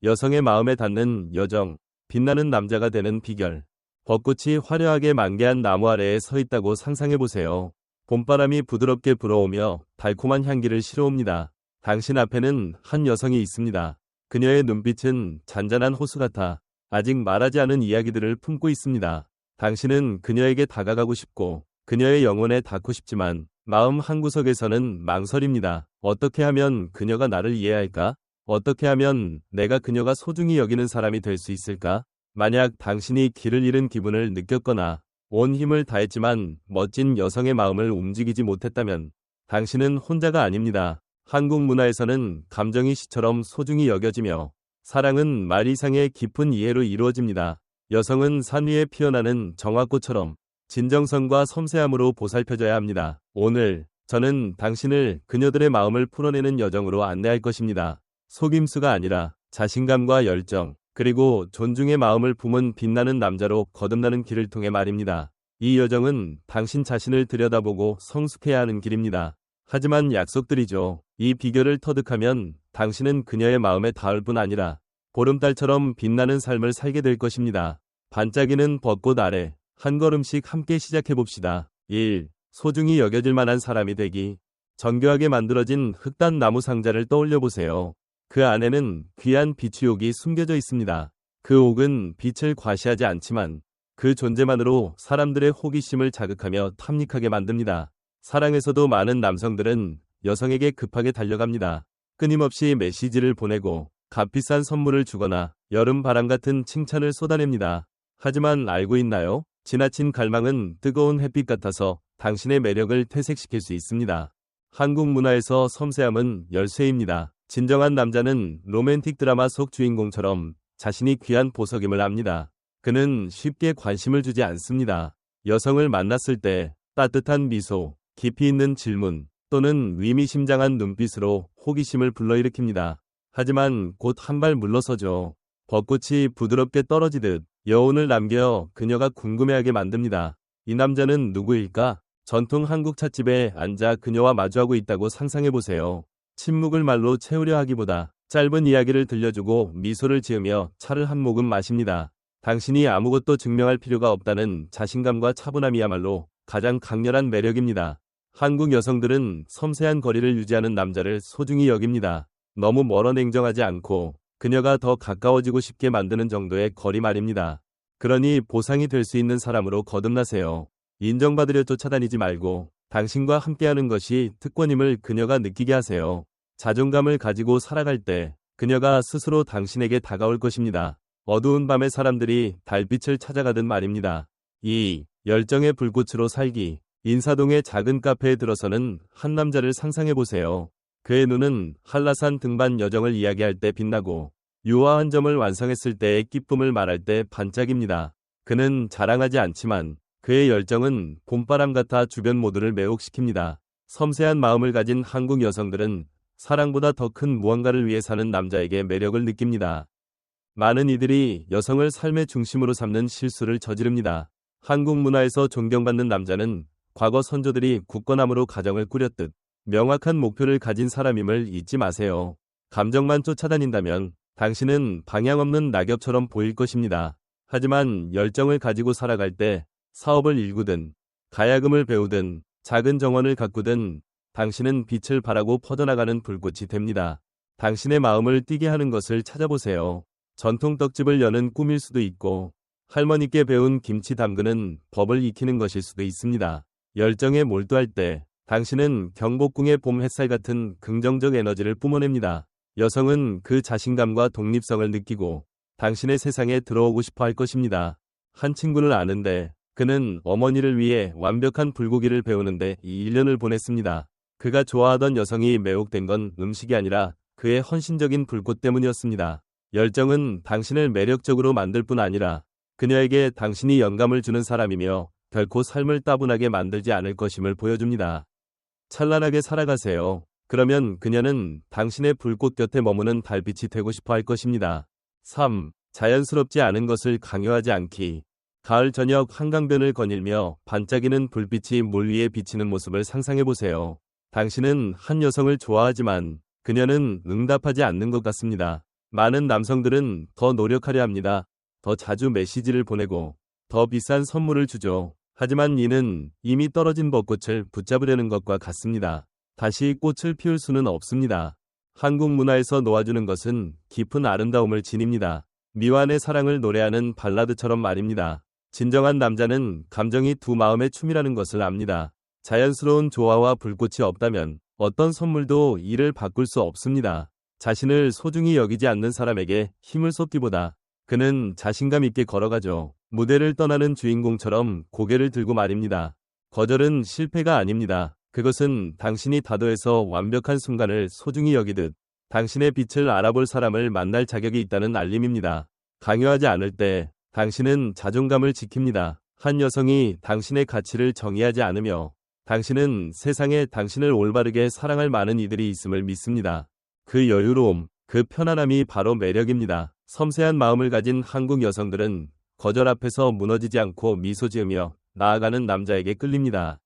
여성의 마음에 닿는 여정, 빛나는 남자가 되는 비결. 벚꽃이 화려하게 만개한 나무 아래에 서 있다고 상상해보세요. 봄바람이 부드럽게 불어오며 달콤한 향기를 실어옵니다. 당신 앞에는 한 여성이 있습니다. 그녀의 눈빛은 잔잔한 호수 같아 아직 말하지 않은 이야기들을 품고 있습니다. 당신은 그녀에게 다가가고 싶고 그녀의 영혼에 닿고 싶지만 마음 한구석에서는 망설입니다. 어떻게 하면 그녀가 나를 이해할까? 어떻게 하면 내가 그녀가 소중히 여기는 사람이 될 수 있을까? 만약 당신이 길을 잃은 기분을 느꼈거나 온 힘을 다했지만 멋진 여성의 마음을 움직이지 못했다면 당신은 혼자가 아닙니다. 한국 문화에서는 감정이 시처럼 소중히 여겨지며 사랑은 말 이상의 깊은 이해로 이루어집니다. 여성은 산 위에 피어나는 정화꽃처럼 진정성과 섬세함으로 보살펴져야 합니다. 오늘 저는 당신을 그녀들의 마음을 풀어내는 여정으로 안내할 것입니다. 속임수가 아니라 자신감과 열정, 그리고 존중의 마음을 품은 빛나는 남자로 거듭나는 길을 통해 말입니다. 이 여정은 당신 자신을 들여다보고 성숙해야 하는 길입니다. 하지만 약속드리죠. 이 비결을 터득하면 당신은 그녀의 마음에 닿을 뿐 아니라 보름달처럼 빛나는 삶을 살게 될 것입니다. 반짝이는 벚꽃 아래 한 걸음씩 함께 시작해봅시다. 1. 소중히 여겨질 만한 사람이 되기. 정교하게 만들어진 흑단 나무 상자를 떠올려보세요. 그 안에는 귀한 비취옥이 숨겨져 있습니다. 그 옥은 빛을 과시하지 않지만 그 존재만으로 사람들의 호기심을 자극하며 탐닉하게 만듭니다. 사랑에서도 많은 남성들은 여성에게 급하게 달려갑니다. 끊임없이 메시지를 보내고 값비싼 선물을 주거나 여름 바람 같은 칭찬을 쏟아냅니다. 하지만 알고 있나요? 지나친 갈망은 뜨거운 햇빛 같아서 당신의 매력을 퇴색시킬 수 있습니다. 한국 문화에서 섬세함은 열쇠입니다. 진정한 남자는 로맨틱 드라마 속 주인공처럼 자신이 귀한 보석임을 압니다. 그는 쉽게 관심을 주지 않습니다. 여성을 만났을 때 따뜻한 미소, 깊이 있는 질문 또는 의미심장한 눈빛으로 호기심을 불러일으킵니다. 하지만 곧 한 발 물러서죠. 벚꽃이 부드럽게 떨어지듯 여운을 남겨 그녀가 궁금해하게 만듭니다. 이 남자는 누구일까? 전통 한국 찻집에 앉아 그녀와 마주하고 있다고 상상해보세요. 침묵을 말로 채우려 하기보다 짧은 이야기를 들려주고 미소를 지으며 차를 한 모금 마십니다. 당신이 아무것도 증명할 필요가 없다는 자신감과 차분함이야말로 가장 강렬한 매력입니다. 한국 여성들은 섬세한 거리를 유지하는 남자를 소중히 여깁니다. 너무 멀어 냉정하지 않고 그녀가 더 가까워지고 싶게 만드는 정도의 거리 말입니다. 그러니 보상이 될 수 있는 사람으로 거듭나세요. 인정받으려 쫓아다니지 말고 당신과 함께하는 것이 특권임을 그녀가 느끼게 하세요. 자존감을 가지고 살아갈 때 그녀가 스스로 당신에게 다가올 것입니다. 어두운 밤에 사람들이 달빛을 찾아가듯 말입니다. 2. 열정의 불꽃으로 살기. 인사동의 작은 카페에 들어서는 한 남자를 상상해보세요. 그의 눈은 한라산 등반 여정을 이야기할 때 빛나고 유화한 점을 완성했을 때의 기쁨을 말할 때 반짝입니다. 그는 자랑하지 않지만 그의 열정은 봄바람 같아 주변 모두를 매혹시킵니다. 섬세한 마음을 가진 한국 여성들은 사랑보다 더 큰 무언가를 위해 사는 남자에게 매력을 느낍니다. 많은 이들이 여성을 삶의 중심으로 삼는 실수를 저지릅니다. 한국 문화에서 존경받는 남자는 과거 선조들이 굳건함으로 가정을 꾸렸듯 명확한 목표를 가진 사람임을 잊지 마세요. 감정만 쫓아다닌다면 당신은 방향 없는 낙엽처럼 보일 것입니다. 하지만 열정을 가지고 살아갈 때 사업을 일구든 가야금을 배우든 작은 정원을 가꾸든 당신은 빛을 발하고 퍼져나가는 불꽃이 됩니다. 당신의 마음을 뛰게 하는 것을 찾아보세요. 전통 떡집을 여는 꿈일 수도 있고 할머니께 배운 김치 담그는 법을 익히는 것일 수도 있습니다. 열정에 몰두할 때 당신은 경복궁의 봄 햇살 같은 긍정적 에너지를 뿜어냅니다. 여성은 그 자신감과 독립성을 느끼고 당신의 세상에 들어오고 싶어 할 것입니다. 한 친구를 아는데 그는 어머니를 위해 완벽한 불고기를 배우는데 1년을 보냈습니다. 그가 좋아하던 여성이 매혹된 건 음식이 아니라 그의 헌신적인 불꽃 때문이었습니다. 열정은 당신을 매력적으로 만들 뿐 아니라 그녀에게 당신이 영감을 주는 사람이며 결코 삶을 따분하게 만들지 않을 것임을 보여줍니다. 찬란하게 살아가세요. 그러면 그녀는 당신의 불꽃 곁에 머무는 달빛이 되고 싶어 할 것입니다. 3. 자연스럽지 않은 것을 강요하지 않기. 가을 저녁 한강변을 거닐며 반짝이는 불빛이 물 위에 비치는 모습을 상상해보세요. 당신은 한 여성을 좋아하지만 그녀는 응답하지 않는 것 같습니다. 많은 남성들은 더 노력하려 합니다. 더 자주 메시지를 보내고 더 비싼 선물을 주죠. 하지만 이는 이미 떨어진 벚꽃을 붙잡으려는 것과 같습니다. 다시 꽃을 피울 수는 없습니다. 한국 문화에서 놓아주는 것은 깊은 아름다움을 지닙니다. 미완의 사랑을 노래하는 발라드처럼 말입니다. 진정한 남자는 감정이 두 마음의 춤이라는 것을 압니다. 자연스러운 조화와 불꽃이 없다면 어떤 선물도 이를 바꿀 수 없습니다. 자신을 소중히 여기지 않는 사람에게 힘을 쏟기보다 그는 자신감 있게 걸어가죠. 무대를 떠나는 주인공처럼 고개를 들고 말입니다. 거절은 실패가 아닙니다. 그것은 당신이 다도해서 완벽한 순간을 소중히 여기듯 당신의 빛을 알아볼 사람을 만날 자격이 있다는 알림입니다. 강요하지 않을 때 당신은 자존감을 지킵니다. 한 여성이 당신의 가치를 정의하지 않으며 당신은 세상에 당신을 올바르게 사랑할 많은 이들이 있음을 믿습니다. 그 여유로움, 그 편안함이 바로 매력입니다. 섬세한 마음을 가진 한국 여성들은 거절 앞에서 무너지지 않고 미소 지으며 나아가는 남자에게 끌립니다.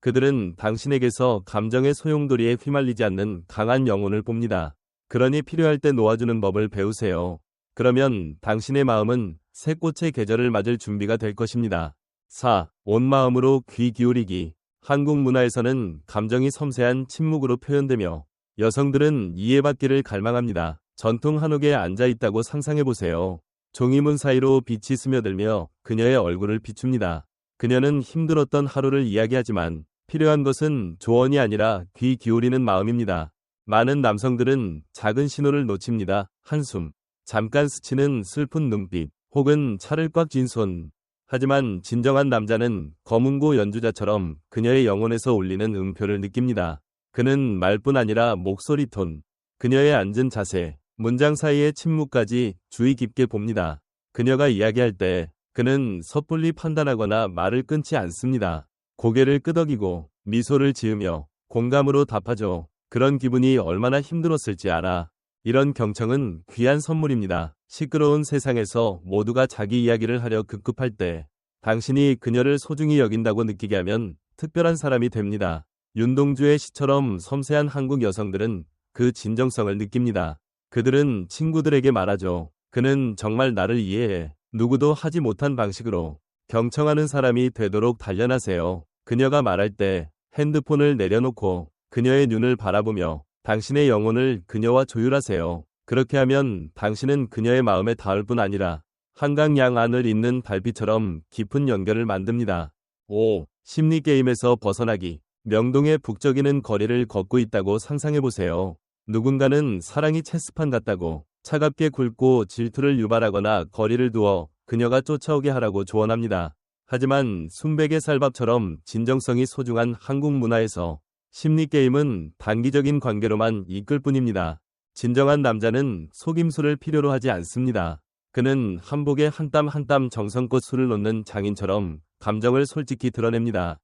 그들은 당신에게서 감정의 소용돌이에 휘말리지 않는 강한 영혼을 봅니다. 그러니 필요할 때 놓아주는 법을 배우세요. 그러면 당신의 마음은 새 꽃의 계절을 맞을 준비가 될 것입니다. 4. 온 마음으로 귀 기울이기. 한국 문화에서는 감정이 섬세한 침묵으로 표현되며 여성들은 이해받기를 갈망합니다. 전통 한옥에 앉아 있다고 상상해보세요. 종이문 사이로 빛이 스며들며 그녀의 얼굴을 비춥니다. 그녀는 힘들었던 하루를 이야기하지만 필요한 것은 조언이 아니라 귀 기울이는 마음입니다. 많은 남성들은 작은 신호를 놓칩니다. 한숨, 잠깐 스치는 슬픈 눈빛, 혹은 차를 꽉 쥔 손. 하지만 진정한 남자는 검은고 연주자처럼 그녀의 영혼에서 울리는 음표를 느낍니다. 그는 말뿐 아니라 목소리 톤, 그녀의 앉은 자세, 문장 사이의 침묵까지 주의 깊게 봅니다. 그녀가 이야기할 때 그는 섣불리 판단하거나 말을 끊지 않습니다. 고개를 끄덕이고 미소를 지으며 공감으로 답하죠. 그런 기분이 얼마나 힘들었을지 알아. 이런 경청은 귀한 선물입니다. 시끄러운 세상에서 모두가 자기 이야기를 하려 급급할 때 당신이 그녀를 소중히 여긴다고 느끼게 하면 특별한 사람이 됩니다. 윤동주의 시처럼 섬세한 한국 여성들은 그 진정성을 느낍니다. 그들은 친구들에게 말하죠. 그는 정말 나를 이해해. 누구도 하지 못한 방식으로 경청하는 사람이 되도록 단련하세요. 그녀가 말할 때 핸드폰을 내려놓고 그녀의 눈을 바라보며 당신의 영혼을 그녀와 조율하세요. 그렇게 하면 당신은 그녀의 마음에 닿을 뿐 아니라 한강 양안을 잇는 달빛처럼 깊은 연결을 만듭니다. 5. 심리게임에서 벗어나기. 명동의 북적이는 거리를 걷고 있다고 상상해보세요. 누군가는 사랑이 체스판 같다고 차갑게 굴고 질투를 유발하거나 거리를 두어 그녀가 쫓아오게 하라고 조언합니다. 하지만 순백의 쌀밥처럼 진정성이 소중한 한국 문화에서 심리게임은 단기적인 관계로만 이끌 뿐입니다. 진정한 남자는 속임수를 필요로 하지 않습니다. 그는 한복에 한 땀 한 땀 정성껏 술을 놓는 장인처럼 감정을 솔직히 드러냅니다.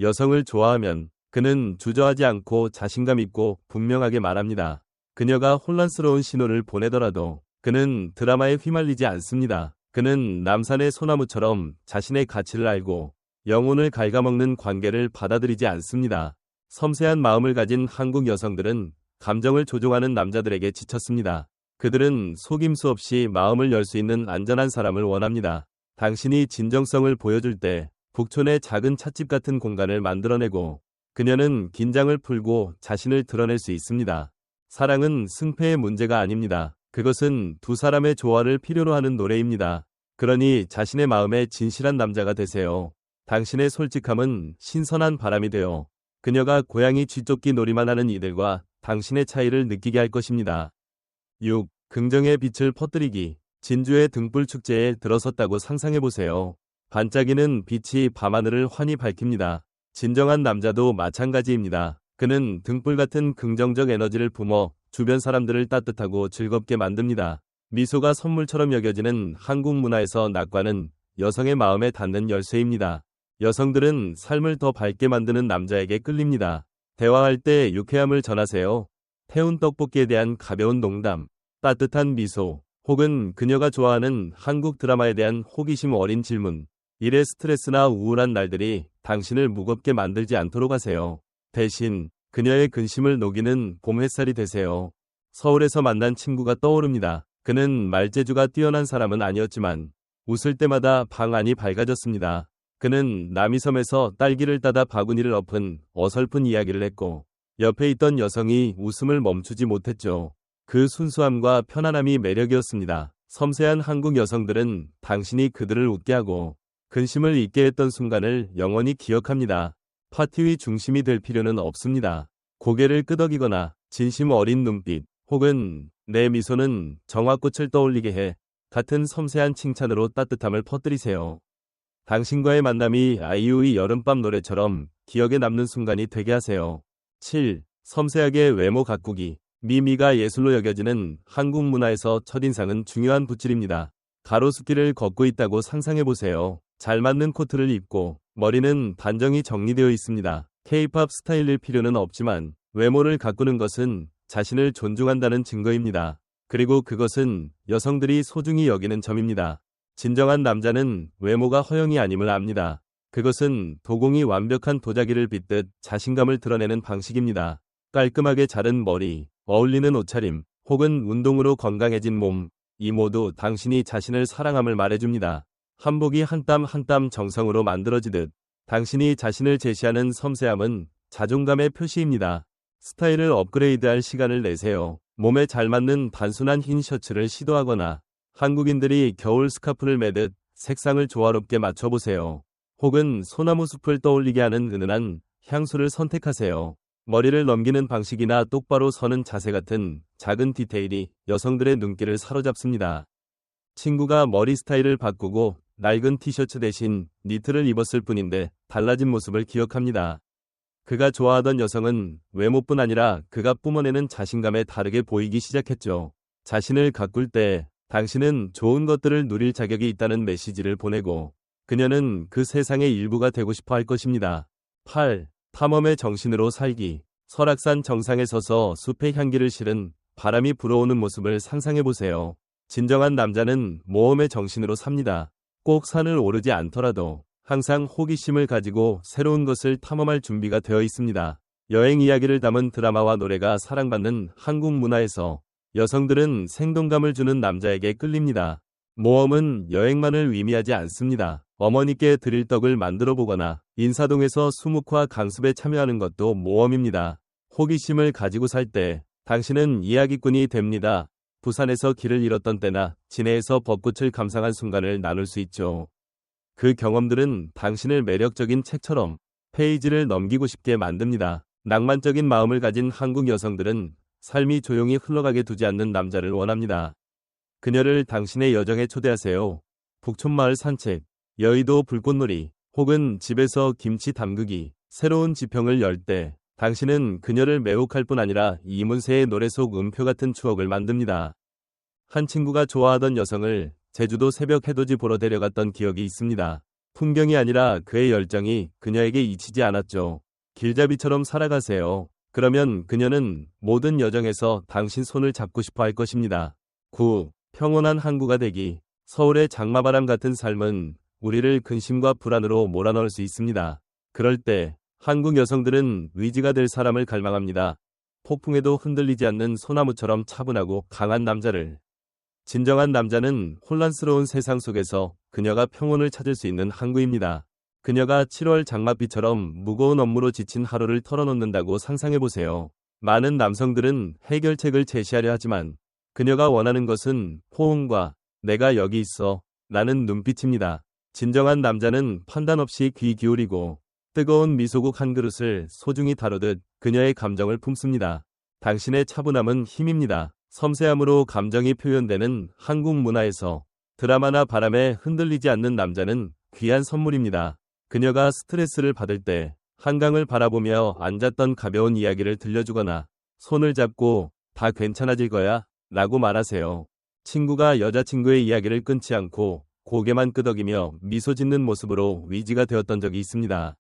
여성을 좋아하면 그는 주저하지 않고 자신감 있고 분명하게 말합니다. 그녀가 혼란스러운 신호를 보내더라도 그는 드라마에 휘말리지 않습니다. 그는 남산의 소나무처럼 자신의 가치를 알고 영혼을 갉아먹는 관계를 받아들이지 않습니다. 섬세한 마음을 가진 한국 여성들은 감정을 조종하는 남자들에게 지쳤습니다. 그들은 속임수 없이 마음을 열 수 있는 안전한 사람을 원합니다. 당신이 진정성을 보여줄 때 북촌의 작은 찻집 같은 공간을 만들어내고 그녀는 긴장을 풀고 자신을 드러낼 수 있습니다. 사랑은 승패의 문제가 아닙니다. 그것은 두 사람의 조화를 필요로 하는 노래입니다. 그러니 자신의 마음에 진실한 남자가 되세요. 당신의 솔직함은 신선한 바람이 되어 그녀가 고양이 쥐쫓기 놀이만 하는 이들과 당신의 차이를 느끼게 할 것입니다. 6. 긍정의 빛을 퍼뜨리기. 진주의 등불 축제에 들어섰다고 상상해보세요. 반짝이는 빛이 밤하늘을 환히 밝힙니다. 진정한 남자도 마찬가지입니다. 그는 등불 같은 긍정적 에너지를 뿜어 주변 사람들을 따뜻하고 즐겁게 만듭니다. 미소가 선물처럼 여겨지는 한국 문화에서 낙관은 여성의 마음에 닿는 열쇠입니다. 여성들은 삶을 더 밝게 만드는 남자에게 끌립니다. 대화할 때 유쾌함을 전하세요. 태운 떡볶이에 대한 가벼운 농담, 따뜻한 미소, 혹은 그녀가 좋아하는 한국 드라마에 대한 호기심 어린 질문. 일의 스트레스나 우울한 날들이 당신을 무겁게 만들지 않도록 하세요. 대신 그녀의 근심을 녹이는 봄 햇살이 되세요. 서울에서 만난 친구가 떠오릅니다. 그는 말재주가 뛰어난 사람은 아니었지만 웃을 때마다 방 안이 밝아졌습니다. 그는 남이섬에서 딸기를 따다 바구니를 엎은 어설픈 이야기를 했고 옆에 있던 여성이 웃음을 멈추지 못했죠. 그 순수함과 편안함이 매력이었습니다. 섬세한 한국 여성들은 당신이 그들을 웃게 하고 근심을 잊게 했던 순간을 영원히 기억합니다. 파티의 중심이 될 필요는 없습니다. 고개를 끄덕이거나 진심 어린 눈빛 혹은 내 미소는 정화꽃을 떠올리게 해 같은 섬세한 칭찬으로 따뜻함을 퍼뜨리세요. 당신과의 만남이 아이유의 여름밤 노래처럼 기억에 남는 순간이 되게 하세요. 7. 섬세하게 외모 가꾸기. 미미가 예술로 여겨지는 한국 문화에서 첫인상은 중요한 붓질입니다. 가로수길을 걷고 있다고 상상해보세요. 잘 맞는 코트를 입고 머리는 단정히 정리되어 있습니다. K-팝 스타일일 필요는 없지만 외모를 가꾸는 것은 자신을 존중한다는 증거입니다. 그리고 그것은 여성들이 소중히 여기는 점입니다. 진정한 남자는 외모가 허영이 아님을 압니다. 그것은 도공이 완벽한 도자기를 빗듯 자신감을 드러내는 방식입니다. 깔끔하게 자른 머리, 어울리는 옷차림, 혹은 운동으로 건강해진 몸, 이 모두 당신이 자신을 사랑함을 말해줍니다. 한복이 한 땀 한 땀 정성으로 만들어지듯 당신이 자신을 제시하는 섬세함은 자존감의 표시입니다. 스타일을 업그레이드할 시간을 내세요. 몸에 잘 맞는 단순한 흰 셔츠를 시도하거나 한국인들이 겨울 스카프를 매듯 색상을 조화롭게 맞춰보세요. 혹은 소나무 숲을 떠올리게 하는 은은한 향수를 선택하세요. 머리를 넘기는 방식이나 똑바로 서는 자세 같은 작은 디테일이 여성들의 눈길을 사로잡습니다. 친구가 머리 스타일을 바꾸고 낡은 티셔츠 대신 니트를 입었을 뿐인데 달라진 모습을 기억합니다. 그가 좋아하던 여성은 외모뿐 아니라 그가 뿜어내는 자신감에 다르게 보이기 시작했죠. 자신을 가꿀 때 당신은 좋은 것들을 누릴 자격이 있다는 메시지를 보내고 그녀는 그 세상의 일부가 되고 싶어 할 것입니다. 8. 탐험의 정신으로 살기. 설악산 정상에 서서 숲의 향기를 실은 바람이 불어오는 모습을 상상해보세요. 진정한 남자는 모험의 정신으로 삽니다. 꼭 산을 오르지 않더라도 항상 호기심을 가지고 새로운 것을 탐험할 준비가 되어 있습니다. 여행 이야기를 담은 드라마와 노래가 사랑받는 한국 문화에서 여성들은 생동감을 주는 남자에게 끌립니다. 모험은 여행만을 의미하지 않습니다. 어머니께 드릴 떡을 만들어 보거나 인사동에서 수묵화 강습에 참여하는 것도 모험입니다. 호기심을 가지고 살 때 당신은 이야기꾼이 됩니다. 부산에서 길을 잃었던 때나 진해에서 벚꽃을 감상한 순간을 나눌 수 있죠. 그 경험들은 당신을 매력적인 책처럼 페이지를 넘기고 싶게 만듭니다. 낭만적인 마음을 가진 한국 여성들은 삶이 조용히 흘러가게 두지 않는 남자를 원합니다. 그녀를 당신의 여정에 초대하세요. 북촌마을 산책, 여의도 불꽃놀이, 혹은 집에서 김치 담그기, 새로운 지평을 열 때 당신은 그녀를 매혹할 뿐 아니라 이문세의 노래 속 음표 같은 추억을 만듭니다. 한 친구가 좋아하던 여성을 제주도 새벽 해돋이 보러 데려갔던 기억이 있습니다. 풍경이 아니라 그의 열정이 그녀에게 잊히지 않았죠. 길잡이처럼 살아가세요. 그러면 그녀는 모든 여정에서 당신 손을 잡고 싶어 할 것입니다. 9. 평온한 항구가 되기. 서울의 장마바람 같은 삶은 우리를 근심과 불안으로 몰아넣을 수 있습니다. 그럴 때 한국 여성들은 의지가 될 사람을 갈망합니다. 폭풍에도 흔들리지 않는 소나무처럼 차분하고 강한 남자를. 진정한 남자는 혼란스러운 세상 속에서 그녀가 평온을 찾을 수 있는 항구입니다. 그녀가 7월 장맛비처럼 무거운 업무로 지친 하루를 털어놓는다고 상상해보세요. 많은 남성들은 해결책을 제시하려 하지만 그녀가 원하는 것은 포옹과 내가 여기 있어 라는 눈빛입니다. 진정한 남자는 판단 없이 귀 기울이고 뜨거운 미소국 한 그릇을 소중히 다루듯 그녀의 감정을 품습니다. 당신의 차분함은 힘입니다. 섬세함으로 감정이 표현되는 한국 문화에서 드라마나 바람에 흔들리지 않는 남자는 귀한 선물입니다. 그녀가 스트레스를 받을 때 한강을 바라보며 앉았던 가벼운 이야기를 들려주거나 손을 잡고 다 괜찮아질 거야 라고 말하세요. 친구가 여자친구의 이야기를 끊지 않고 고개만 끄덕이며 미소 짓는 모습으로 위지가 되었던 적이 있습니다.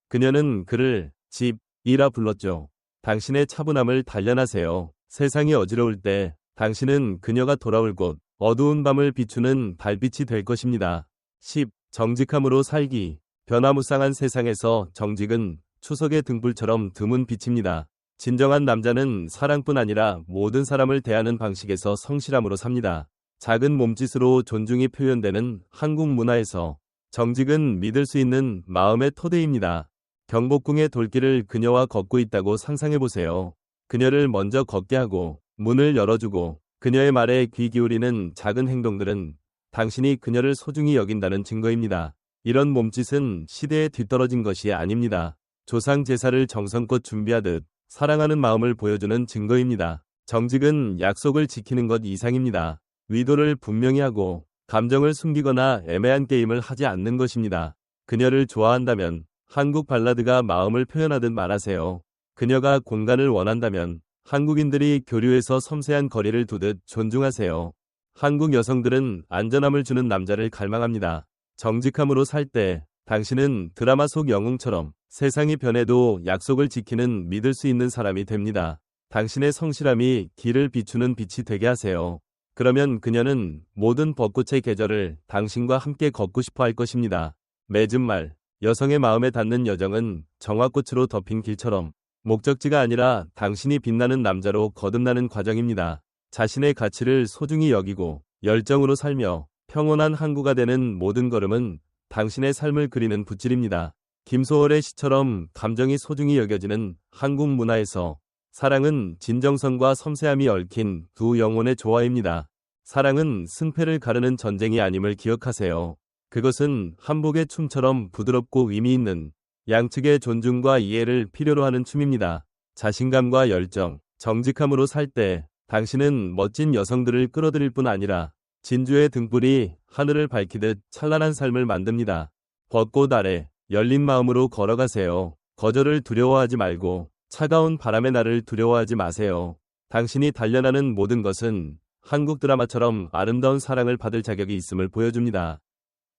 그녀는 그를 집이라 불렀죠. 당신의 차분함을 단련하세요. 세상이 어지러울 때 당신은 그녀가 돌아올 곳, 어두운 밤을 비추는 달빛이 될 것입니다. 10. 정직함으로 살기. 변화무쌍한 세상에서 정직은 추석의 등불처럼 드문 빛입니다. 진정한 남자는 사랑뿐 아니라 모든 사람을 대하는 방식에서 성실함으로 삽니다. 작은 몸짓으로 존중이 표현되는 한국 문화에서 정직은 믿을 수 있는 마음의 토대입니다. 경복궁의 돌길을 그녀와 걷고 있다고 상상해보세요. 그녀를 먼저 걷게 하고 문을 열어주고 그녀의 말에 귀 기울이는 작은 행동들은 당신이 그녀를 소중히 여긴다는 증거입니다. 이런 몸짓은 시대에 뒤떨어진 것이 아닙니다. 조상 제사를 정성껏 준비하듯 사랑하는 마음을 보여주는 증거입니다. 정직은 약속을 지키는 것 이상입니다. 의도를 분명히 하고 감정을 숨기거나 애매한 게임을 하지 않는 것입니다. 그녀를 좋아한다면 한국 발라드가 마음을 표현하듯 말하세요. 그녀가 공간을 원한다면 한국인들이 교류에서 섬세한 거리를 두듯 존중하세요. 한국 여성들은 안전함을 주는 남자를 갈망합니다. 정직함으로 살 때 당신은 드라마 속 영웅처럼 세상이 변해도 약속을 지키는 믿을 수 있는 사람이 됩니다. 당신의 성실함이 길을 비추는 빛이 되게 하세요. 그러면 그녀는 모든 벚꽃의 계절을 당신과 함께 걷고 싶어 할 것입니다. 맺은 말, 여성의 마음에 닿는 여정은 정화꽃으로 덮인 길처럼 목적지가 아니라 당신이 빛나는 남자로 거듭나는 과정입니다. 자신의 가치를 소중히 여기고 열정으로 살며 평온한 항구가 되는 모든 걸음은 당신의 삶을 그리는 붓질입니다. 김소월의 시처럼 감정이 소중히 여겨지는 한국 문화에서 사랑은 진정성과 섬세함이 얽힌 두 영혼의 조화입니다. 사랑은 승패를 가르는 전쟁이 아님을 기억하세요. 그것은 한복의 춤처럼 부드럽고 의미 있는 양측의 존중과 이해를 필요로 하는 춤입니다. 자신감과 열정, 정직함으로 살 때 당신은 멋진 여성들을 끌어들일 뿐 아니라 진주의 등불이 하늘을 밝히듯 찬란한 삶을 만듭니다. 벚꽃 아래 열린 마음으로 걸어가세요. 거절을 두려워하지 말고 차가운 바람의 날을 두려워하지 마세요. 당신이 단련하는 모든 것은 한국 드라마처럼 아름다운 사랑을 받을 자격이 있음을 보여줍니다.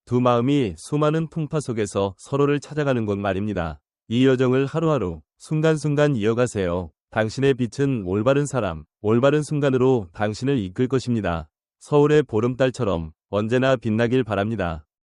두 마음이 수많은 풍파 속에서 서로를 찾아가는 것 말입니다. 이 여정을 하루하루 순간순간 이어가세요. 당신의 빛은 올바른 사람, 올바른 순간으로 당신을 이끌 것입니다. 서울의 보름달처럼 언제나 빛나길 바랍니다.